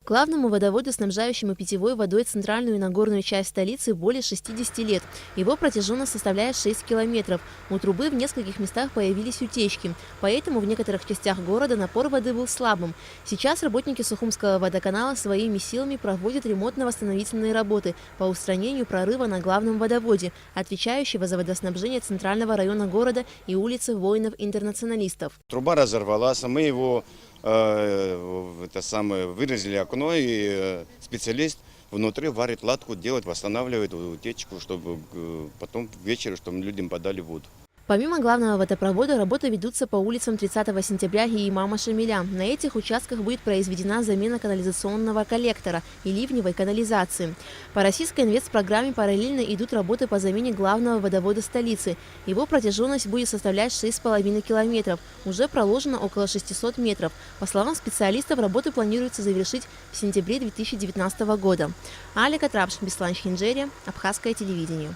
Главному водоводу, снабжающему питьевой водой центральную и нагорную часть столицы, более 60 лет. Его протяженность составляет 6 километров. У трубы в нескольких местах появились утечки, поэтому в некоторых частях города напор воды был слабым. Сейчас работники Сухумского водоканала своими силами проводят ремонтно-восстановительные работы по устранению прорыва на главном водоводе, отвечающего за водоснабжение центрального района города и улицы воинов-интернационалистов. Труба разорвалась, мы его вырезали окно, и специалист внутри варит латку, делает, восстанавливает утечку, чтобы потом вечером, чтобы людям подали воду. Помимо главного водопровода, работы ведутся по улицам 30 сентября и имама Шамиля. На этих участках будет произведена замена канализационного коллектора и ливневой канализации. По российской инвестпрограмме параллельно идут работы по замене главного водовода столицы. Его протяженность будет составлять 6,5 километров. Уже проложено около 600 метров. По словам специалистов, работы планируется завершить в сентябре 2019 года. Алика Трапш, Беслан Хинджери, Абхазское телевидение.